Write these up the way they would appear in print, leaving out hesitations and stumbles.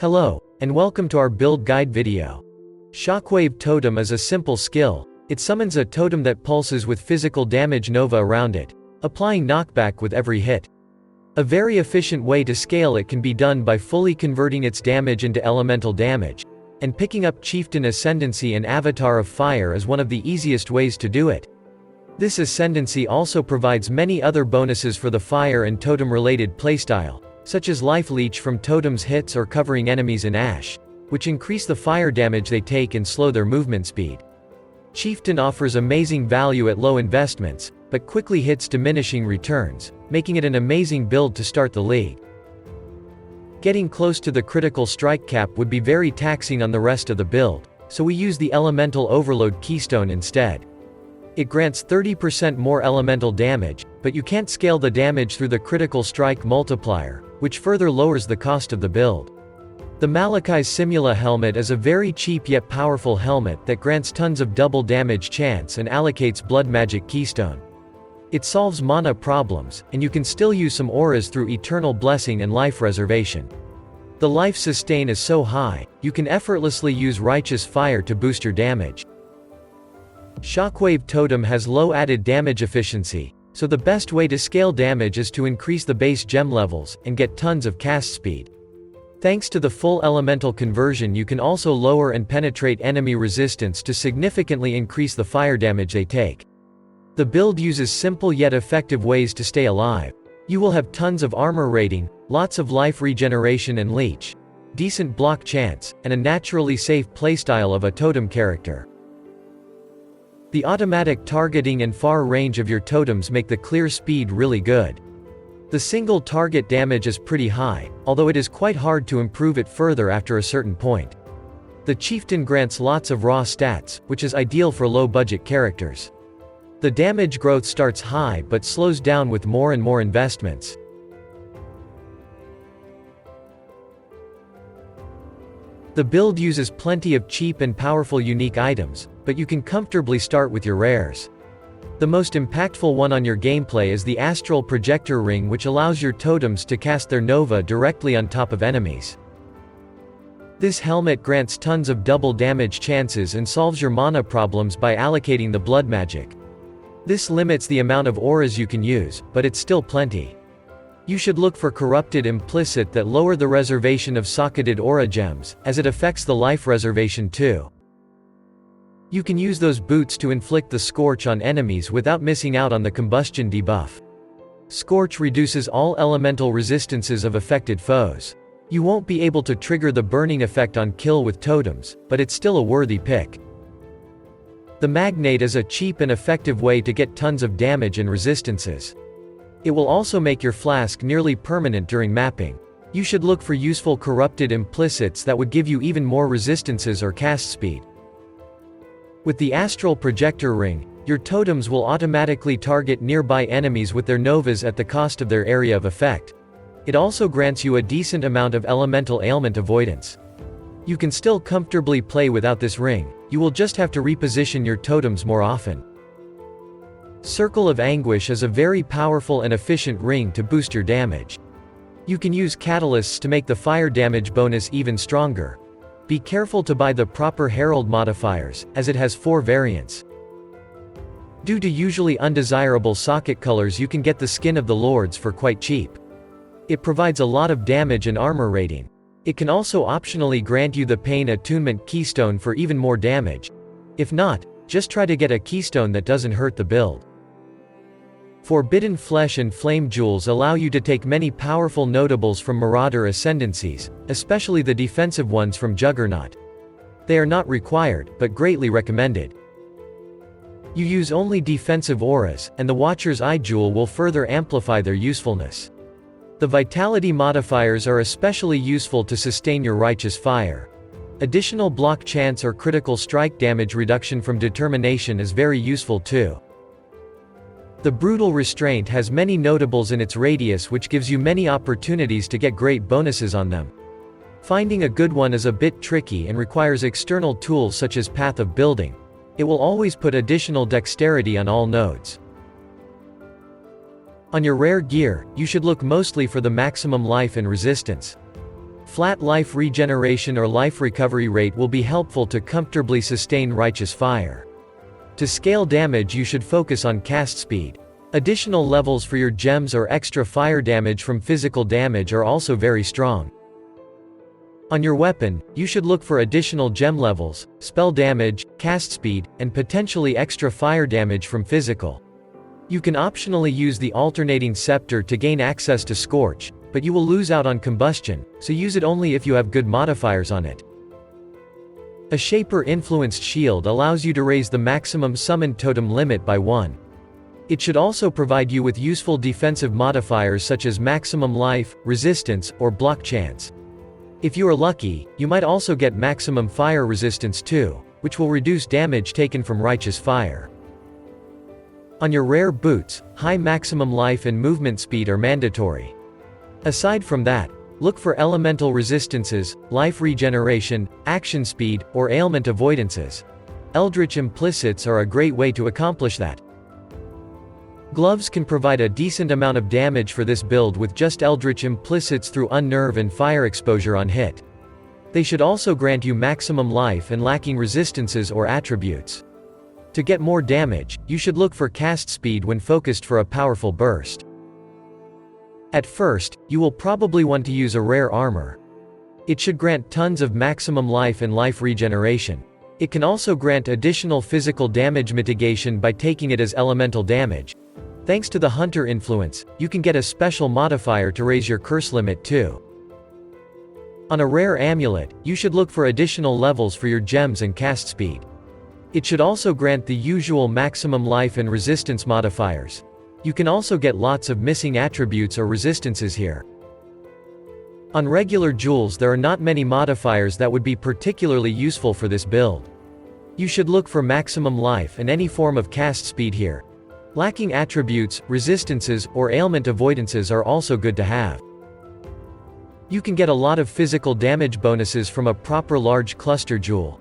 Hello, and welcome to our build guide video. Shockwave Totem is a simple skill. It summons a totem that pulses with physical damage nova around it, applying knockback with every hit. A very efficient way to scale it can be done by fully converting its damage into elemental damage, and picking up Chieftain Ascendancy and Avatar of Fire is one of the easiest ways to do it. This Ascendancy also provides many other bonuses for the fire and totem related playstyle, such as life leech from totems hits or covering enemies in ash, which increase the fire damage they take and slow their movement speed. Chieftain offers amazing value at low investments, but quickly hits diminishing returns, making it an amazing build to start the league. Getting close to the critical strike cap would be very taxing on the rest of the build, so we use the Elemental Overload Keystone instead. It grants 30% more elemental damage, but you can't scale the damage through the critical strike multiplier, which further lowers the cost of the build. The Malachai's Simula helmet is a very cheap yet powerful helmet that grants tons of double damage chance and allocates blood magic keystone. It solves mana problems, and you can still use some auras through Eternal Blessing and Life Reservation. The life sustain is so high, you can effortlessly use Righteous Fire to boost your damage. Shockwave Totem has low added damage efficiency, so the best way to scale damage is to increase the base gem levels, and get tons of cast speed. Thanks to the full elemental conversion, you can also lower and penetrate enemy resistance to significantly increase the fire damage they take. The build uses simple yet effective ways to stay alive. You will have tons of armor rating, lots of life regeneration and leech, decent block chance, and a naturally safe playstyle of a totem character. The automatic targeting and far range of your totems make the clear speed really good. The single target damage is pretty high, although it is quite hard to improve it further after a certain point. The Chieftain grants lots of raw stats, which is ideal for low-budget characters. The damage growth starts high but slows down with more and more investments. The build uses plenty of cheap and powerful unique items, but you can comfortably start with your rares. The most impactful one on your gameplay is the Astral Projector Ring, which allows your totems to cast their nova directly on top of enemies. This helmet grants tons of double damage chances and solves your mana problems by allocating the blood magic. This limits the amount of auras you can use, but it's still plenty. You should look for Corrupted Implicit that lower the reservation of socketed aura gems, as it affects the life reservation too. You can use those boots to inflict the Scorch on enemies without missing out on the combustion debuff. Scorch reduces all elemental resistances of affected foes. You won't be able to trigger the burning effect on kill with totems, but it's still a worthy pick. The Magnate is a cheap and effective way to get tons of damage and resistances. It will also make your flask nearly permanent during mapping. You should look for useful Corrupted Implicits that would give you even more resistances or cast speed. With the Astral Projector Ring, your totems will automatically target nearby enemies with their novas at the cost of their area of effect. It also grants you a decent amount of elemental ailment avoidance. You can still comfortably play without this ring, you will just have to reposition your totems more often. Circle of Anguish is a very powerful and efficient ring to boost your damage. You can use catalysts to make the fire damage bonus even stronger. Be careful to buy the proper Herald modifiers, as it has 4 variants. Due to usually undesirable socket colors, you can get the Skin of the Lords for quite cheap. It provides a lot of damage and armor rating. It can also optionally grant you the Pain Attunement Keystone for even more damage. If not, just try to get a keystone that doesn't hurt the build. Forbidden Flesh and Flame Jewels allow you to take many powerful notables from Marauder Ascendancies, especially the defensive ones from Juggernaut. They are not required, but greatly recommended. You use only defensive auras, and the Watcher's Eye Jewel will further amplify their usefulness. The Vitality modifiers are especially useful to sustain your Righteous Fire. Additional block chance or critical strike damage reduction from Determination is very useful too. The Brutal Restraint has many notables in its radius, which gives you many opportunities to get great bonuses on them. Finding a good one is a bit tricky and requires external tools such as Path of Building. It will always put additional dexterity on all nodes. On your rare gear, you should look mostly for the maximum life and resistance. Flat life regeneration or life recovery rate will be helpful to comfortably sustain Righteous Fire. To scale damage you should focus on cast speed. Additional levels for your gems or extra fire damage from physical damage are also very strong. On your weapon, you should look for additional gem levels, spell damage, cast speed, and potentially extra fire damage from physical. You can optionally use the alternating scepter to gain access to Scorch, but you will lose out on combustion, so use it only if you have good modifiers on it. A Shaper-influenced shield allows you to raise the maximum summoned totem limit by 1. It should also provide you with useful defensive modifiers such as maximum life, resistance, or block chance. If you are lucky, you might also get maximum fire resistance too, which will reduce damage taken from Righteous Fire. On your rare boots, high maximum life and movement speed are mandatory. Aside from that, look for elemental resistances, life regeneration, action speed, or ailment avoidances. Eldritch Implicits are a great way to accomplish that. Gloves can provide a decent amount of damage for this build with just Eldritch Implicits through Unnerve and Fire Exposure on hit. They should also grant you maximum life and lacking resistances or attributes. To get more damage, you should look for cast speed when focused for a powerful burst. At first, you will probably want to use a rare armor. It should grant tons of maximum life and life regeneration. It can also grant additional physical damage mitigation by taking it as elemental damage. Thanks to the Hunter influence, you can get a special modifier to raise your curse limit too. On a rare amulet, you should look for additional levels for your gems and cast speed. It should also grant the usual maximum life and resistance modifiers. You can also get lots of missing attributes or resistances here. On regular jewels there are not many modifiers that would be particularly useful for this build. You should look for maximum life and any form of cast speed here. Lacking attributes, resistances, or ailment avoidances are also good to have. You can get a lot of physical damage bonuses from a proper large cluster jewel.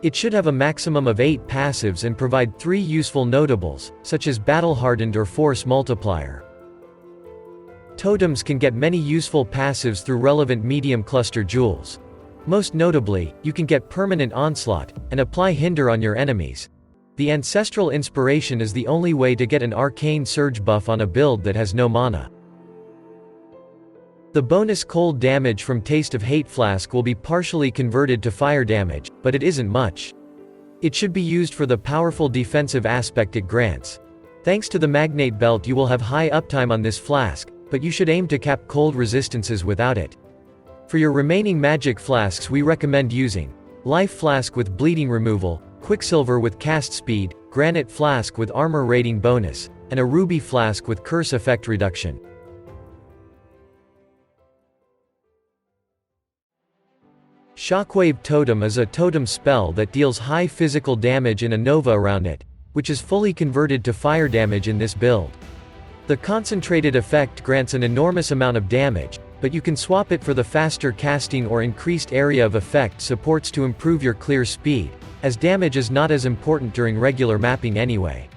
It should have a maximum of 8 passives and provide 3 useful notables, such as Battle Hardened or Force Multiplier. Totems can get many useful passives through relevant medium cluster jewels. Most notably, you can get Permanent Onslaught, and apply Hinder on your enemies. The Ancestral Inspiration is the only way to get an Arcane Surge buff on a build that has no mana. The bonus cold damage from Taste of Hate Flask will be partially converted to fire damage, but it isn't much. It should be used for the powerful defensive aspect it grants. Thanks to the Magnate Belt you will have high uptime on this flask, but you should aim to cap cold resistances without it. For your remaining magic flasks we recommend using Life Flask with Bleeding Removal, Quicksilver with Cast Speed, Granite Flask with Armor Rating Bonus, and a Ruby Flask with Curse Effect Reduction. Shockwave Totem is a totem spell that deals high physical damage and a nova around it, which is fully converted to fire damage in this build. The concentrated effect grants an enormous amount of damage, but you can swap it for the faster casting or increased area of effect supports to improve your clear speed, as damage is not as important during regular mapping anyway.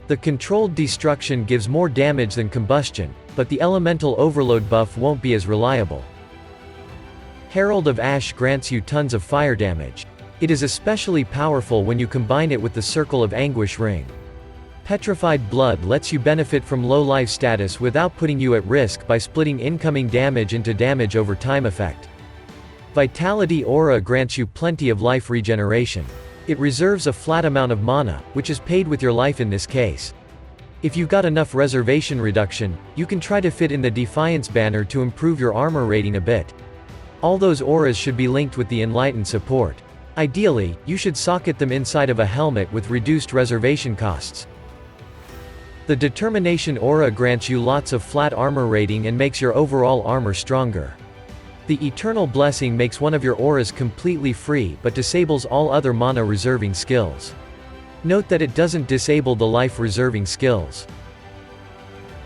The controlled destruction gives more damage than combustion, but the elemental overload buff won't be as reliable. Herald of Ash grants you tons of fire damage. It is especially powerful when you combine it with the Circle of Anguish ring. Petrified Blood lets you benefit from low life status without putting you at risk by splitting incoming damage into damage over time effect. Vitality Aura grants you plenty of life regeneration. It reserves a flat amount of mana, which is paid with your life in this case. If you got enough reservation reduction, you can try to fit in the Defiance banner to improve your armor rating a bit. All those auras should be linked with the Enlightened support. Ideally, you should socket them inside of a helmet with reduced reservation costs. The Determination Aura grants you lots of flat armor rating and makes your overall armor stronger. The Eternal Blessing makes one of your auras completely free but disables all other mana reserving skills. Note that it doesn't disable the life reserving skills.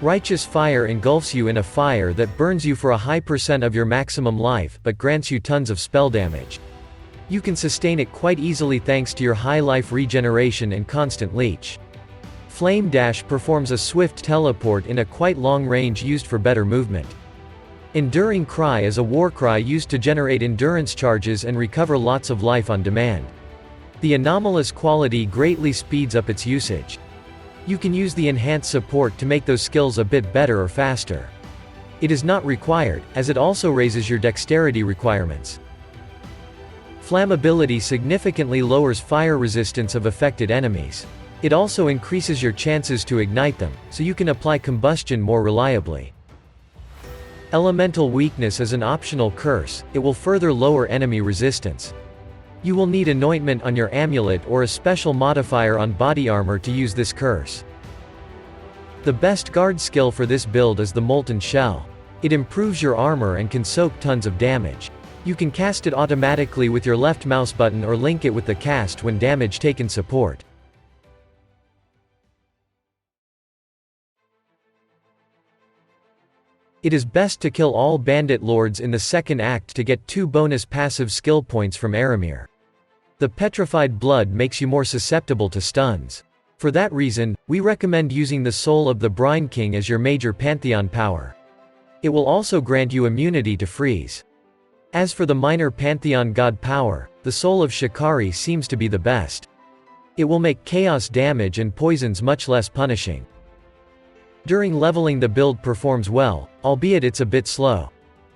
Righteous Fire engulfs you in a fire that burns you for a high % of your maximum life but grants you tons of spell damage. You can sustain it quite easily thanks to your high life regeneration and constant leech. Flame Dash performs a swift teleport in a quite long range used for better movement. Enduring Cry is a war cry used to generate endurance charges and recover lots of life on demand. The anomalous quality greatly speeds up its usage. You can use the enhanced support to make those skills a bit better or faster. It is not required, as it also raises your dexterity requirements. Flammability significantly lowers fire resistance of affected enemies. It also increases your chances to ignite them, so you can apply combustion more reliably. Elemental Weakness is an optional curse. It will further lower enemy resistance. You will need anointment on your amulet or a special modifier on body armor to use this curse. The best guard skill for this build is the Molten Shell. It improves your armor and can soak tons of damage. You can cast it automatically with your left mouse button or link it with the cast when damage taken support. It is best to kill all bandit lords in the second act to get 2 bonus passive skill points from Aramir. The Petrified Blood makes you more susceptible to stuns. For that reason, we recommend using the Soul of the Brine King as your major Pantheon power. It will also grant you immunity to freeze. As for the minor Pantheon god power, the Soul of Shikari seems to be the best. It will make chaos damage and poisons much less punishing. During leveling the build performs well, albeit it's a bit slow.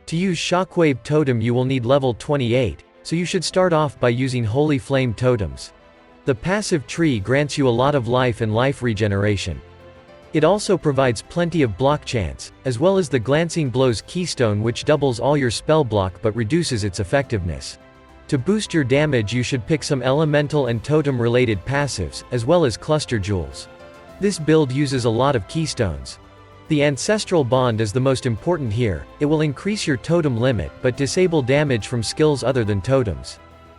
To use Shockwave Totem you will need level 28, so you should start off by using Holy Flame Totems. The passive tree grants you a lot of life and life regeneration. It also provides plenty of block chance, as well as the Glancing Blows Keystone which doubles all your spell block but reduces its effectiveness. To boost your damage you should pick some elemental and totem related passives, as well as cluster jewels. This build uses a lot of keystones. The Ancestral Bond is the most important here. It will increase your totem limit but disable damage from skills other than totems.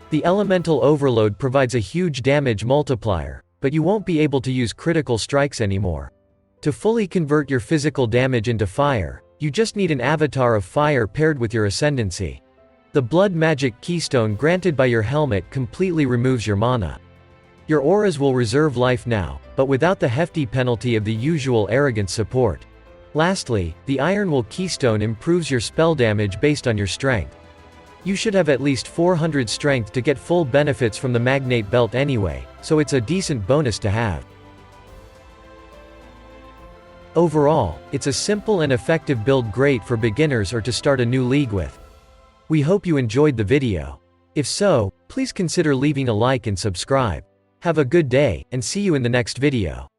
The Elemental Overload provides a huge damage multiplier, but you won't be able to use critical strikes anymore. To fully convert your physical damage into fire, you just need an avatar of fire paired with your ascendancy. The Blood Magic Keystone granted by your helmet completely removes your mana. Your auras will reserve life now, but without the hefty penalty of the usual arrogant support. Lastly, the Iron Will Keystone improves your spell damage based on your strength. You should have at least 400 strength to get full benefits from the Magnate Belt anyway, so it's a decent bonus to have. Overall, it's a simple and effective build great for beginners or to start a new league with. We hope you enjoyed the video. If so, please consider leaving a like and subscribe. Have a good day, and see you in the next video.